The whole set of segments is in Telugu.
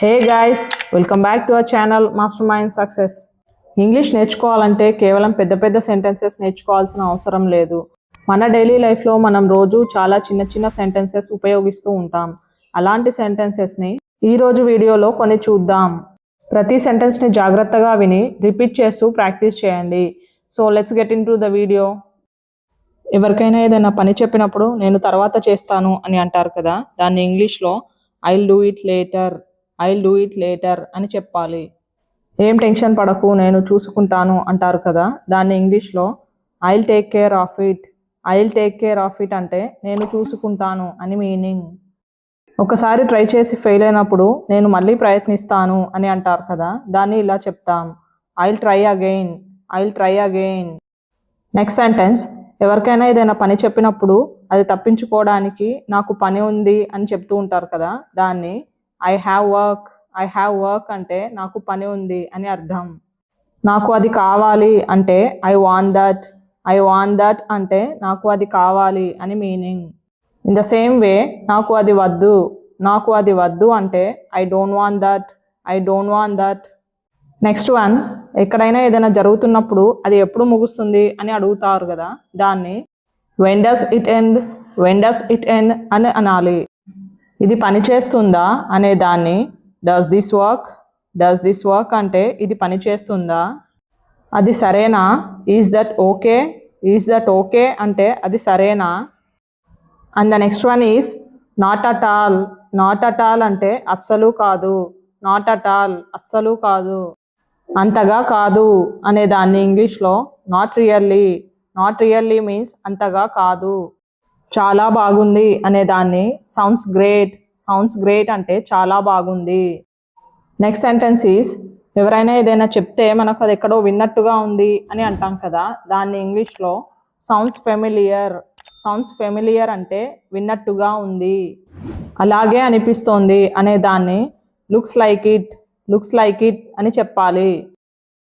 Hey guys, welcome back to our channel master mind success. English నేర్చుకోవాలంటే కేవలం పెద్ద పెద్ద సెంటెన్సెస్ నేర్చుకోవాల్సిన అవసరం లేదు. మన డైలీ లైఫ్లో మనం రోజు చాలా చిన్న చిన్న సెంటెన్సెస్ ఉపయోగిస్తూ ఉంటాం. అలాంటి సెంటెన్సెస్ని ఈరోజు వీడియోలో కొన్ని చూద్దాం. ప్రతి సెంటెన్స్ని జాగ్రత్తగా విని రిపీట్ చేస్తూ ప్రాక్టీస్ చేయండి. So let's get in to the video. ఎవరికైనా ఏదైనా పని చెప్పినప్పుడు నేను తర్వాత చేస్తాను అని అంటారు కదా, దాన్ని ఇంగ్లీష్లో ఐల్ డూ ఇట్ లేటర్ అని చెప్పాలి. ఏం టెన్షన్ పడకు, నేను చూసుకుంటాను అంటారు కదా, దాన్ని ఇంగ్లీష్లో I'll take care of it అంటే నేను చూసుకుంటాను అని మీనింగ్. ఒకసారి ట్రై చేసి ఫెయిల్ అయినప్పుడు నేను మళ్ళీ ప్రయత్నిస్తాను అని అంటారు కదా, దాన్ని ఇలా చెప్తాం, I'll try again. Next sentence, ఎవరికైనా ఏదైనా పని చెప్పినప్పుడు అది తప్పించుకోవడానికి నాకు పని ఉంది అని చెప్తూ ఉంటారు కదా, దాన్ని ఐ హ్యావ్ వర్క్ అంటే నాకు పని ఉంది అని అర్థం. నాకు అది కావాలి అంటే ఐ వాంట్ దట్ అంటే నాకు అది కావాలి అని meaning. In the same way, నాకు అది వద్దు అంటే I don't want that. Next one, ఎక్కడైనా ఏదైనా జరుగుతున్నప్పుడు అది ఎప్పుడు ముగుస్తుంది అని అడుగుతారు కదా, దాన్ని వెన్ డస్ ఇట్ ఎండ్ అని అనాలి. ఇది పని చేస్తుందా అనే దాన్ని డస్ దిస్ వర్క్ అంటే ఇది పని చేస్తుందా. అది సరేనా, ఈజ్ దట్ ఓకే అంటే అది సరేనా. And the next one is not at all అంటే అస్సలు కాదు. అంతగా కాదు అనే దాన్ని ఇంగ్లీష్లో నాట్ రియల్లీ మీన్స్ అంతగా కాదు. చాలా బాగుంది అనే దాన్ని సౌండ్స్ గ్రేట్ అంటే చాలా బాగుంది. నెక్స్ట్ సెంటెన్స్ ఈజ్, ఎవరైనా ఏదైనా చెప్తే మనకు అది ఎక్కడో విన్నట్టుగా ఉంది అని అంటాం కదా, దాన్ని ఇంగ్లీష్లో సౌండ్స్ ఫెమిలియర్ అంటే విన్నట్టుగా ఉంది. అలాగే అనిపిస్తోంది అనే దాన్ని లుక్స్ లైక్ ఇట్ అని చెప్పాలి.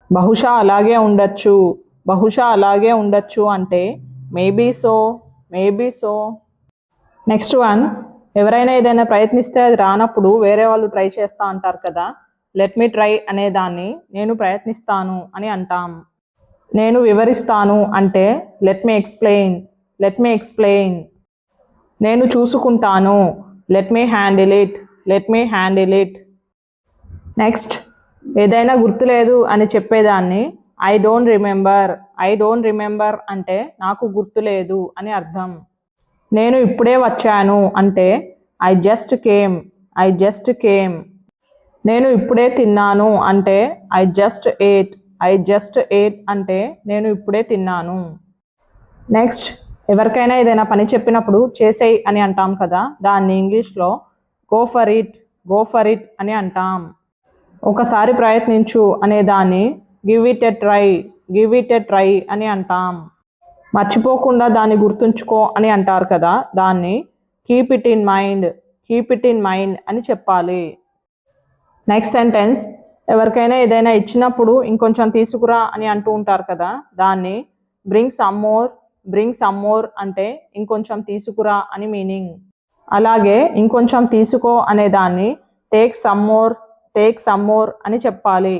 బహుశా అలాగే ఉండొచ్చు అంటే మేబీ సో. నెక్స్ట్ వన్, ఎవరైనా ఏదైనా ప్రయత్నిస్తే అది రానప్పుడు వేరే వాళ్ళు ట్రై చేస్తా అంటారు కదా, లెట్ మీ ట్రై అనే దాన్ని నేను ప్రయత్నిస్తాను అని అంటాం. నేను వివరిస్తాను అంటే లెట్ మీ ఎక్స్ప్లెయిన్. నేను చూసుకుంటాను, let me handle it. Next, ఏదైనా గుర్తులేదు అని చెప్పేదాన్ని ఐ డోంట్ రిమెంబర్ అంటే నాకు గుర్తులేదు అని అర్థం. నేను ఇప్పుడే వచ్చాను అంటే ఐ జస్ట్ కేమ్. నేను ఇప్పుడే తిన్నాను అంటే ఐ జస్ట్ ఏట్ అంటే నేను ఇప్పుడే తిన్నాను. నెక్స్ట్, ఎవరికైనా ఏదైనా పని చెప్పినప్పుడు చేసేయ్ అని అంటాం కదా, దాన్ని ఇంగ్లీష్లో గో ఫర్ ఇట్ అని అంటాం. ఒకసారి ప్రయత్నించు అనే దాన్ని గివ్ ఇట్ ఎ ట్రై అని అంటాం. మర్చిపోకుండా దాన్ని గుర్తుంచుకో అని అంటారు కదా, దాన్ని కీప్ ఇట్ ఇన్ మైండ్ అని చెప్పాలి. నెక్స్ట్ సెంటెన్స్, ఎవరికైనా ఏదైనా ఇచ్చినప్పుడు ఇంకొంచెం తీసుకురా అని అంటూ ఉంటారు కదా, దాన్ని బ్రింగ్ సమ్ మోర్ అంటే ఇంకొంచెం తీసుకురా అని మీనింగ్. అలాగే ఇంకొంచెం తీసుకో అనే దాన్ని టేక్ సమ్ మోర్ అని చెప్పాలి.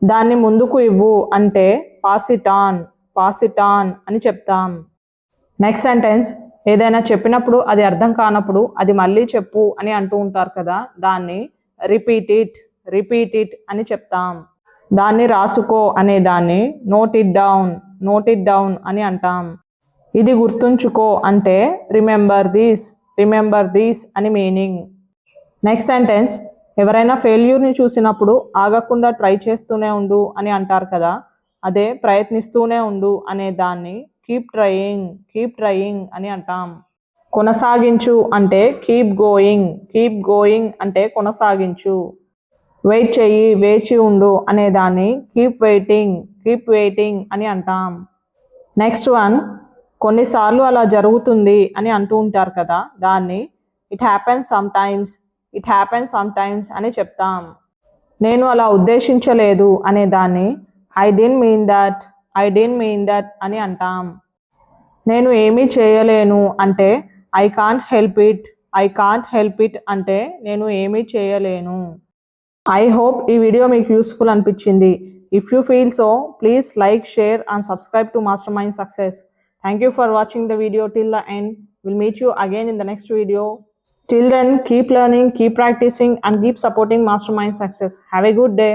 దాన్ని ముందుకు ఇవ్వు అంటే పాస్ ఇట్ ఆన్ అని చెప్తాం. నెక్స్ట్ సెంటెన్స్, ఏదైనా చెప్పినప్పుడు అది అర్థం కానప్పుడు అది మళ్ళీ చెప్పు అని అంటూ ఉంటారు కదా, దాన్ని రిపీట్ ఇట్ అని చెప్తాం. దాన్ని రాసుకో అనే దాన్ని నోట్ ఇట్ డౌన్ అని అంటాం. ఇది గుర్తుంచుకో అంటే రిమెంబర్ దీస్ అని మీనింగ్. నెక్స్ట్ సెంటెన్స్, ఎవరైనా ఫెయిల్యూర్ని చూసినప్పుడు ఆగకుండా ట్రై చేస్తూనే ఉండు అని అంటారు కదా, అదే ప్రయత్నిస్తూనే ఉండు అనే దాన్ని కీప్ ట్రయింగ్ అని అంటాం. కొనసాగించు అంటే కీప్ గోయింగ్ అంటే కొనసాగించు. వెయిట్ చెయ్యి, వేచి ఉండు అనే దాన్ని కీప్ వెయిటింగ్ అని అంటాం. నెక్స్ట్ వన్, కొన్నిసార్లు అలా జరుగుతుంది అని అంటూ ఉంటారు కదా, దాన్ని ఇట్ హ్యాపెన్స్ సమ్టైమ్స్ అని చెప్తాం. నేను అలా ఉద్దేశించలేదు అనే దాన్ని ఐ డిడ్ంట్ మీన్ దట్ అని అంటాం. నేను ఏమీ చేయలేను అంటే I can't help I can't help it అంటే నేను ఏమీ చేయలేను. ఐ హోప్ ఈ వీడియో మీకు యూస్ఫుల్ అనిపించింది. If you feel so please like, share and subscribe to master mind success. Thank you for watching the video till the end. We'll meet you again in the next video. Till then, keep learning, keep practicing and keep supporting Mastermind Success. Have a good day.